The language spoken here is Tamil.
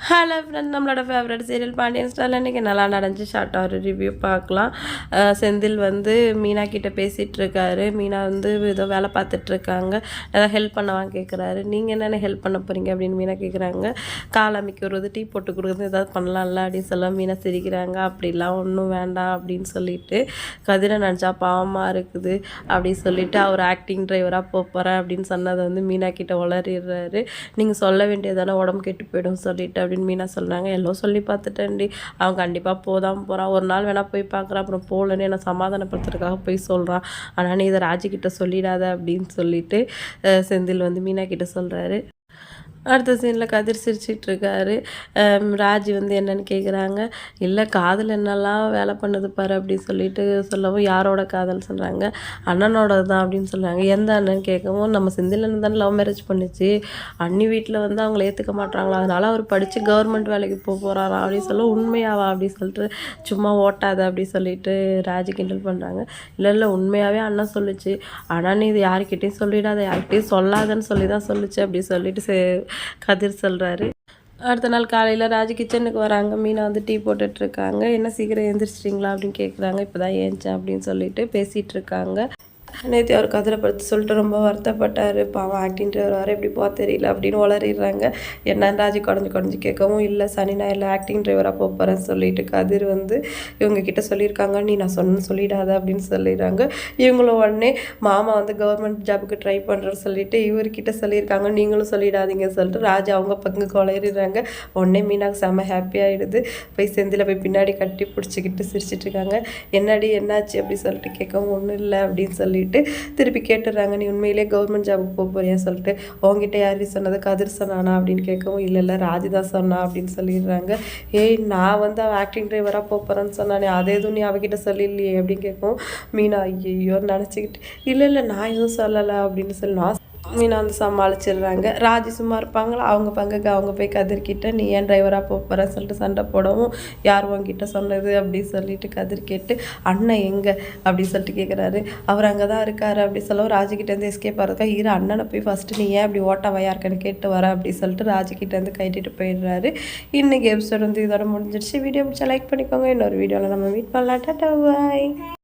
ஹலோ ஃப்ரெண்ட், நம்மளோட ஃபேவரட் சீரியல் பாண்டியன் ஸ்டாரில் இன்றைக்கி நல்லா நடந்துச்சு. ஷார்ட்டாக ஒரு ரிவ்யூ பார்க்கலாம். செந்தில் வந்து மீனா கிட்டே பேசிகிட்டு இருக்காரு. மீனா வந்து ஏதோ வேலை பார்த்துட்ருக்காங்க. ஏதாவது ஹெல்ப் பண்ணவான்னு கேட்குறாரு. நீங்கள் என்னென்ன ஹெல்ப் பண்ண போகிறீங்க அப்படின்னு மீனா கேட்குறாங்க. கால் அமைக்கிறது, டீ போட்டு கொடுக்குறது, ஏதாவது பண்ணலாம்ல அப்படின்னு சொல்ல மீனா சிரிக்கிறாங்க. அப்படிலாம் ஒன்றும் வேண்டாம் அப்படின்னு சொல்லிட்டு கதிரை நினச்சா பாவமாக இருக்குது அப்படின்னு சொல்லிட்டு அவர் ஆக்டிங் டிரைவராக போகிறேன் அப்படின்னு சொன்னதை வந்து மீனா கிட்டே உளறிடுறாரு. நீங்கள் சொல்ல வேண்டியதானே, உடம்பு கெட்டு போய்டும் சொல்லிட்டு அப்படின்னு மீனா சொல்கிறாங்க. எல்லாம் சொல்லி பார்த்துட்டேன்டி, அவன் கண்டிப்பாக போதான் போகிறான். ஒரு நாள் வேணால் போய் பார்க்குறான், அப்புறம் போகலன்னு என்னை சமாதானப்படுத்துறதுக்காக போய் சொல்கிறான். ஆனால் நீ இதை ராஜிக்கிட்ட சொல்லிடாத அப்படின்னு சொல்லிட்டு செந்தில் வந்து மீனா கிட்ட சொல்கிறாரு. அடுத்த சீனில் கதிர் சிரிச்சிட்டு இருக்காரு. ராஜி வந்து என்னன்னு கேட்குறாங்க. இல்லை காதல் என்னெல்லாம் வேலை பண்ணுது பாரு அப்படின்னு சொல்லிட்டு சொல்லவும், யாரோட காதல் சொல்கிறாங்க. அண்ணனோட தான் அப்படின்னு சொல்கிறாங்க. எந்த அண்ணன் கேட்கவும், நம்ம செந்தில் அண்ணன் தானே லவ் மேரேஜ் பண்ணிச்சு, அண்ணி வீட்டில் வந்து அவங்கள ஏற்றுக்க மாட்டாங்களா, அதனால் அவர் படித்து கவர்மெண்ட் வேலைக்கு போகிறாராம் அப்படின்னு சொல்ல, உண்மையாவா அப்படின்னு சொல்லிட்டு சும்மா ஓட்டாத அப்படி சொல்லிட்டு ராஜி கிண்டல் பண்ணுறாங்க. இல்லை உண்மையாகவே அண்ணன் சொல்லிச்சு, ஆனால் நீ இது யாருக்கிட்டையும் சொல்லிடாத, யார்கிட்டையும் சொல்லாதன்னு சொல்லி தான் சொல்லிச்சு அப்படி சொல்லிட்டு கதிர் சொல்கிறாரு. அடுத்த நாள் காலையில் ராஜு கிச்சனுக்கு வராங்க. மீனா வந்து டீ போட்டுட்ருக்காங்க. என்ன சீக்கிரம் எழுந்திரிச்சிட்டிங்களா அப்படின்னு கேட்குறாங்க. இப்போ தான் ஏஞ்சேன் அப்படின்னு சொல்லிட்டு பேசிகிட்டு இருக்காங்க. நேற்று அவர் கதிரை படுத்து சொல்லிட்டு ரொம்ப வருத்தப்பட்டார். பாவம் ஆக்டிங் வர எப்படி போக தெரியல அப்படின்னு உளறிடுறாங்க. என்னன்னு ராஜி குடஞ்சி கேட்கவும், இல்லை சனி ஞாயிறில் ஆக்டிங் டிரைவராக போகிறேன்னு சொல்லிட்டு கதிர் வந்து இவங்கக்கிட்ட சொல்லியிருக்காங்க, நீ நான் சொல்லிடாத அப்படின்னு சொல்லிடுறாங்க. இவங்களும் உடனே மாமா வந்து கவர்மெண்ட் ஜாபுக்கு ட்ரை பண்ணுறேன்னு சொல்லிட்டு இவர்கிட்ட சொல்லியிருக்காங்க, நீங்களும் சொல்லிடாதீங்க சொல்லிட்டு ராஜா அவங்க பங்குக்கு உளறிடுறாங்க. உடனே மீனாக்கு செம்ம ஹாப்பியாகிடுது. போய் செந்தில் போய் பின்னாடி கட்டி பிடிச்சிக்கிட்டு சிரிச்சிட்டு இருக்காங்க. என்னடி என்னாச்சு அப்படி சொல்லிட்டு கேட்கவும், ஒன்றும் இல்லை அப்படின்னு சொல்லிட்டு திருப்பி கேட்டுடுறாங்க. நீ உண்மையிலே கவர்மெண்ட் ஜாபுக்கு போறியா சொல்லிட்டு, உங்ககிட்ட யார் சொன்னது, கதிர் சொன்னானா அப்படின்னு கேட்கவும், இல்லை ராஜி தான் சொன்னா அப்படின்னு சொல்லிடுறாங்க. ஏய், நான் வந்து அவன் ஆக்டிங் டிரைவராக போகிறேன்னு சொன்னானே, அதே எதுவும் நீ அவகிட்ட சொல்லிடலையே அப்படின்னு கேட்கவும், மீனா ஐயோ நினச்சிக்கிட்டு, இல்லை நான் எதுவும் சொல்லலை அப்படின்னு சொல்லி நான் மீனா வந்து சமாளிச்சிடுறாங்க. ராஜி சும்மா இருப்பாங்களா, அவங்க பங்குக்கு அவங்க போய் கதிர்கிட்ட நீ ஏன் டிரைவராக போகிற சொல்லிட்டு சண்டை போடவும், யார் உங்ககிட்ட சொன்னது அப்படின்னு சொல்லிட்டு கதிர் கேட்டு, அண்ணன் எங்கே அப்படின்னு சொல்லிட்டு கேட்குறாரு. அவர் அங்கே தான் இருக்காரு அப்படி சொல்லவும், ராஜிக்கிட்டேருந்து எஸ்கேப் ஆகிறதுக்கா, இரு அண்ணனை போய் ஃபஸ்ட்டு நீ ஏன் அப்படி ஓட்டவா யாருக்குன்னு கேட்டு வர அப்படி சொல்லிட்டு ராஜிக்கிட்டேருந்து கைட்டிட்டு போயிடுறாரு. இன்றைக்கி எபிசோட் வந்து இதோட முடிஞ்சிடுச்சு. வீடியோ பிடிச்சா லைக் பண்ணிக்கோங்க. இன்னொரு வீடியோவில் நம்ம மீட் பண்ணலாம். டாடா பாய்.